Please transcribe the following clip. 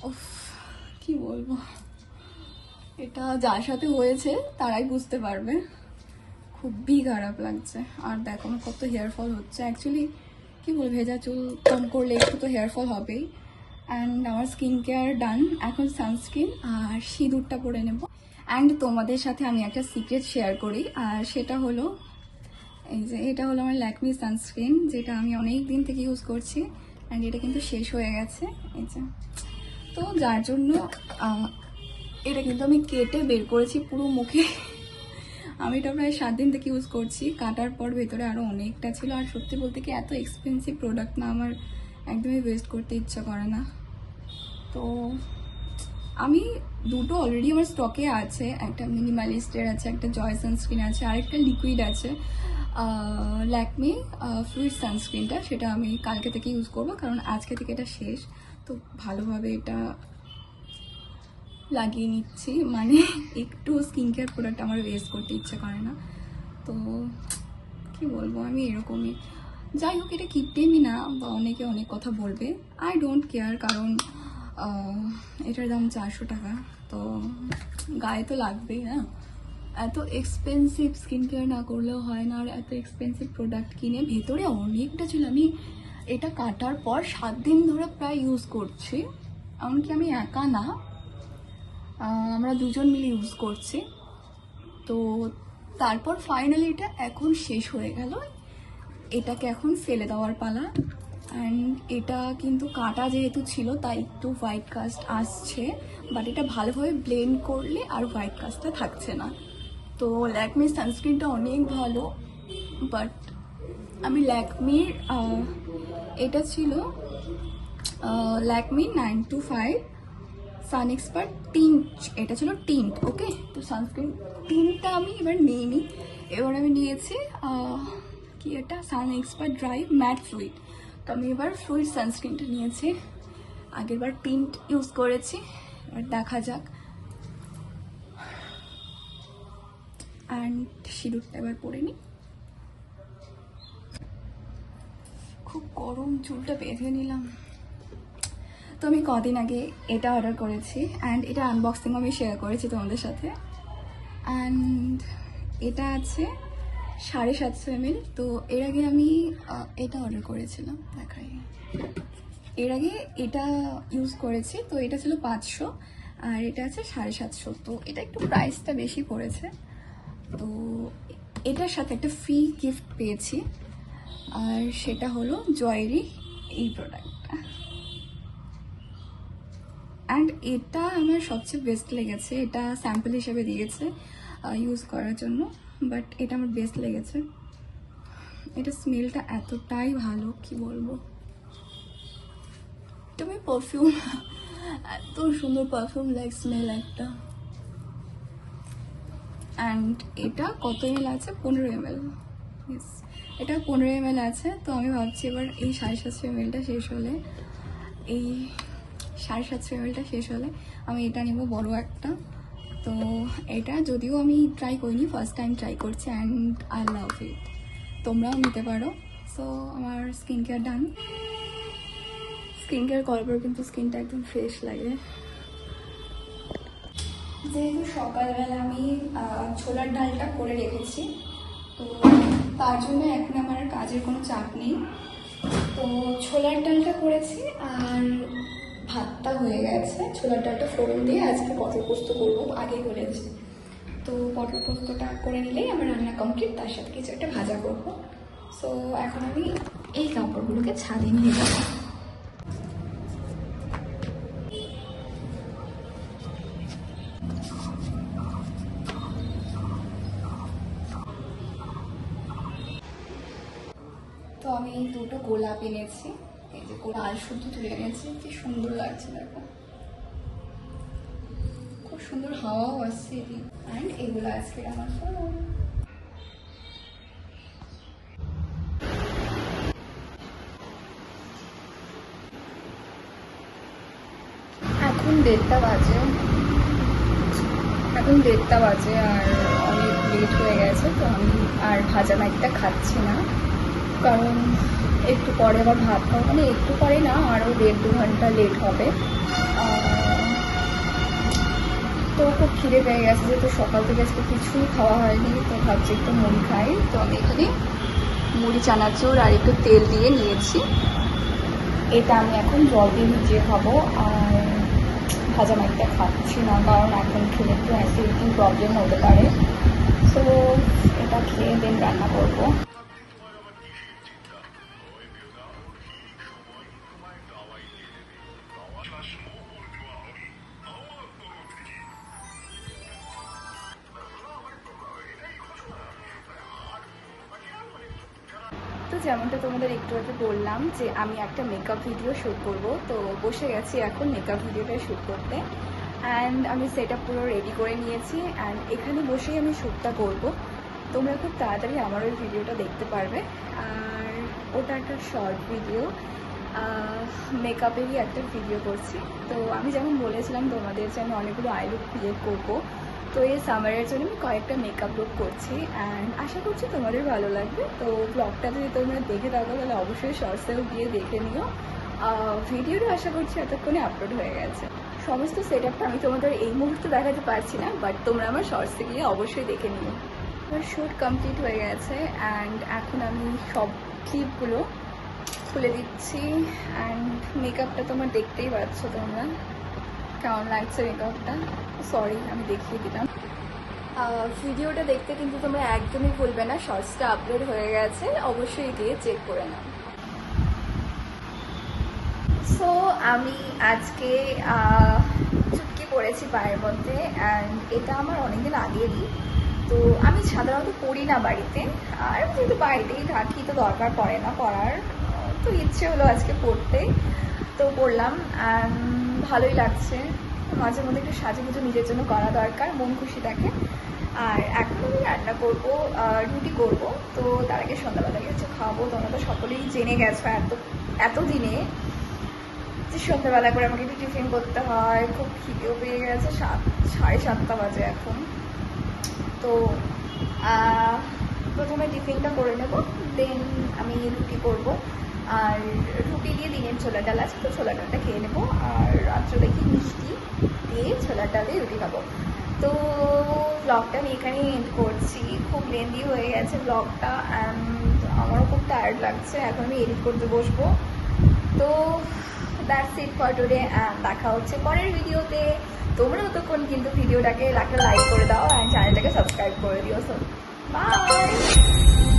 উফ, কি বলবো, এটা যার সাথে হয়েছে তারাই বুঝতে পারবে। খুবই খারাপ লাগছে। আর দেখো আমার কত হেয়ার ফল হচ্ছে। অ্যাকচুয়ালি কি বলবো, ভেজা চুল কম করলে একটু তো হেয়ার ফল হবেই। অ্যান্ড আমার স্কিন কেয়ার ডান, এখন সানস্ক্রিন আর সিঁদুরটা পরে নেব। অ্যান্ড তোমাদের সাথে আমি একটা সিক্রেট শেয়ার করি, আর সেটা হলো এই যে এটা হলো আমার ল্যাকমি সানস্ক্রিন, যেটা আমি অনেক দিন থেকে ইউজ করছি। অ্যান্ড এটা কিন্তু শেষ হয়ে গেছে এই যে। তো যার জন্য এটা কিন্তু আমি কেটে বের করেছি পুরো মুখে। আমি এটা প্রায় 7 দিন থেকে ইউজ করছি। কাটার পর ভেতরে আরও অনেকটা ছিল। আর সত্যি বলতে কি, এত এক্সপেন্সিভ প্রোডাক্ট না, আমার একদমই ওয়েস্ট করতে ইচ্ছা করে না। তো আমি দুটো অলরেডি আমার স্টকে আছে, একটা মিনিমালিস্টের আছে, একটা জয় সানস্ক্রিন আছে, আর একটা লিকুইড আছে ল্যাকমি ফ্লুইড সানস্ক্রিনটা। সেটা আমি কালকে থেকে ইউজ করবো, কারণ আজকে থেকে এটা শেষ। তো ভালোভাবে এটা লাগিয়ে নিচ্ছি, মানে একটু স্কিন কেয়ার প্রোডাক্ট আমার ওয়েস্ট করতে ইচ্ছে করে না। তো কি বলবো, আমি এরকমই। যাই হোক, এটা কিপটেমই না, বা অনেকে অনেক কথা বলবে, আই ডোন্ট কেয়ার। কারণ এটার দাম 400 টাকা, তো গায়ে তো লাগবেই না। এত এক্সপেন্সিভ স্কিন কেয়ার না করলেও হয় না। আর এত এক্সপেন্সিভ প্রোডাক্ট কিনে ভেতরে অনেকটা ছিল। আমি এটা কাটার পর 7 দিন ধরে প্রায় ইউজ করছি। এমনকি আমি একা না, আমরা দুজন মিলে ইউজ করছি। তো তারপর ফাইনালি এটা এখন শেষ হয়ে গেল। এটাকে এখন ফেলে দেওয়ার পালা। অ্যান্ড এটা কিন্তু কাটা যেহেতু ছিল, তাই একটু হোয়াইট কাস্ট আসছে, বাট এটা ভালোভাবে ব্লেন্ড করলে আর হোয়াইট কাস্টটা থাকছে না। তো ল্যাকমির সানস্ক্রিনটা অনেক ভালো, বাট আমি ল্যাকমির এটা ছিল ল্যাকমি 925 সান এক্সপার্ট টিন্ট, এটা ছিল টিন্ট। ওকে, তো সানস্ক্রিন টিন্টটা আমি এবার নিইনি। এবার আমি নিয়েছি কি এটা, সান এক্সপার্ট ড্রাই ম্যাট ফ্লুইড। তো আমি এবার ফ্লুইড সানস্ক্রিনটা নিয়েছি। আগেরবার টিন্ট ইউজ করেছি, এবার দেখা যাক। অ্যান্ড সিঁদুরটা এবার পরে নিই। খুব গরম, চুলটা বেঁধে নিলাম। তো আমি কদিন আগে এটা অর্ডার করেছি, অ্যান্ড এটা আনবক্সিং আমি শেয়ার করেছি তোমাদের সাথে। অ্যান্ড এটা আছে 750 ml। তো এর আগে আমি এটা অর্ডার করেছিলাম, দেখাই। এর আগে এটা ইউজ করেছি, তো এটা ছিল 500, আর এটা আছে 750। তো এটা একটু প্রাইসটা বেশি পড়েছে। তো এটার সাথে একটা ফ্রি গিফট পেয়েছি, আর সেটা হলো জয়েরই এই প্রোডাক্টটা। অ্যান্ড এটা আমার সবচেয়ে বেস্ট লেগেছে। এটা স্যাম্পল হিসেবে দিয়েছে ইউজ করার জন্য, বাট এটা আমার বেস্ট লেগেছে। এটা স্মেলটা এতটাই ভালো, কি বলবো। তুমি পারফিউম, এত সুন্দর পারফিউম লাইক স্মেল একটা। অ্যান্ড এটা কত ml আছে, 15 ml। ইয়েস, এটা 15 ml আছে। তো আমি ভাবছি এবার এই 750 mlটা শেষ হলে, এই 750 mlটা শেষ হলে আমি এটা নেব বড় একটা। তো এটা যদিও আমি ট্রাই করিনি, ফার্স্ট টাইম ট্রাই করছি, অ্যান্ড আই লাভ ইট। তোমরাও নিতে পারো। সো আমার স্কিন কেয়ার ডান। স্কিন কেয়ার করার পর কিন্তু স্কিনটা একদম ফ্রেশ লাগে। যেহেতু সকালবেলা আমি ছোলার ডালটা করে রেখেছি, তো তার জন্য এখন আমার কাজের কোনো চাপ নেই। তো ছোলার ডালটা করেছি, আর ভাতটা হয়ে গেছে। ছোলার ডালটা ফোড়ন দিয়ে আজকে পটল পোস্ত করবো, আগে বলেছি। তো পটল পোস্তটা করে নিলেই আমার রান্না কমপ্লিট। তার সাথে কিছু একটা ভাজা করবো। সো এখন আমি এই কাপড়গুলোকে ছাদে নিয়ে যাবো। তো আমি দুটো গোলাপ এনেছি, এই যে লাল শুদ্ধ তুলে এনেছি, কি সুন্দর লাগছে দেখো। খুব সুন্দর হাওয়াও আসছে এদিক। অ্যান্ড এগুলো আজকে আমার ফোন। এখন 1:30 বাজে, আর অনেক লেট হয়ে গেছে। তো আমি আর ভাজা নাইটটা খাচ্ছি না, কারণ একটু পরে আবার ভাত খাবো, মানে একটু পরে না, আরও 1.5-2 ঘন্টা লেট হবে। খিদে পেয়ে গেছে, যেহেতু সকাল থেকে আজকে কিছুই খাওয়া হয়নি, তো ভাবছি একটু মুড়ি খাই। তো আমি এখানে মুড়ি চানাচুর আর একটু তেল দিয়ে নিয়েছি। এটা আমি এখন জল দিয়ে ভিজিয়ে খাবো, আর ভাজা মাইকটা খাচ্ছি না, কারণ এখন খেলে একটু অ্যাসিডিটি প্রবলেম হতে পারে। তো এটা খেয়ে দেন রান্না করবো। তো যেমনটা তোমাদের একটু আগে বললাম যে আমি একটা মেকআপ ভিডিও শ্যুট করব, তো বসে গেছি এখন মেকআপ ভিডিওটা শ্যুট করতে। অ্যান্ড আমি সেট আপ পুরো রেডি করে নিয়েছি, অ্যান্ড এখানে বসেই আমি শ্যুটটা করব। তোমরা খুব তাড়াতাড়ি আমার ওই ভিডিওটা দেখতে পারবে। আর ওটা একটা শর্ট ভিডিও, মেকআপেরই একটা ভিডিও করছি। তো আমি যেমন বলেছিলাম তোমাদের যে আমি অনেকগুলো আই লুক ক্রিয়েট করবো, তো এই সামারের জন্য আমি কয়েকটা মেকআপ লুক করছি, অ্যান্ড আশা করছি তোমাদের ভালো লাগবে। তো ব্লগটা যদি তোমরা দেখে থাকো তাহলে অবশ্যই শর্টসেও গিয়ে দেখে নিও। ভিডিওটা আশা করছি এতক্ষণে আপলোড হয়ে গেছে। সমস্ত সেট আপটা আমি তোমাদের এই মুহূর্তে দেখাতে পারছি না, বাট তোমরা আমার শর্টসে গিয়ে অবশ্যই দেখে নিও। আমার শ্যুট কমপ্লিট হয়ে গেছে, অ্যান্ড এখন আমি সব ক্লিপগুলো খুলে দিচ্ছি। অ্যান্ড মেকআপটা তোমার দেখতেই পাচ্ছ তোমরা কেমন লাগছে মেকআপটা। সরি, আমি দেখিয়ে দিলাম। ভিডিওটা দেখতে কিন্তু তোমরা একদমই ভুলবে না, শর্টসটা আপলোড হয়ে গেছে, অবশ্যই গিয়ে চেক করে নাও। সো আমি আজকে চুটকি পরেছি পায়ের মধ্যে, অ্যান্ড এটা আমার অনেকদিন আগেরই। তো আমি সাধারণত পরি না বাড়িতে, আর যেহেতু বাড়িতেই থাকি তো দরকার পড়ে না পরার, তো ইচ্ছে হলো আজকে পরতে, তো পরলাম। ভালোই লাগছে। মাঝে মধ্যে একটু সাজুগুজু নিজের জন্য করা দরকার, মন খুশি থাকে। আর এখন আমি রান্না করবো, রুটি করবো। তো তার আগে সন্ধ্যাবেলায় হচ্ছে খাওয়াবো। তোমরা তো সকলেই জেনে গেছো এতদিনে যে সন্ধ্যাবেলা করে আমাকে একটু টিফিন করতে হয়। খুব খিদেও পেয়ে গেছে, 7:30 বাজে এখন। তো প্রথমে টিফিনটা করে নেব, দেন আমি রুটি করব। আর রুটি দিয়ে দিনের ছোলা ডাল আছে, তো ছোলা ডালটা খেয়ে নেবো। আর রাত্রে দেখি মিষ্টি দিয়ে ছোলা ডাল দিয়ে রুটি খাবো। তো ব্লগটা আমি এখানেই এন্ড করছি। খুব লেন্দি হয়ে গেছে ব্লগটা, অ্যান্ড আমারও খুব টায়ার্ড লাগছে। এখন আমি এডিট করতে বসবো। তো দ্যাটস ইট ফর টুডে, দেখা হচ্ছে পরের ভিডিওতে। তোমরা ততক্ষণ কিন্তু ভিডিওটাকে একটা লাইক করে দাও, অ্যান্ড চ্যানেলটাকে সাবস্ক্রাইব করে দিও। So by.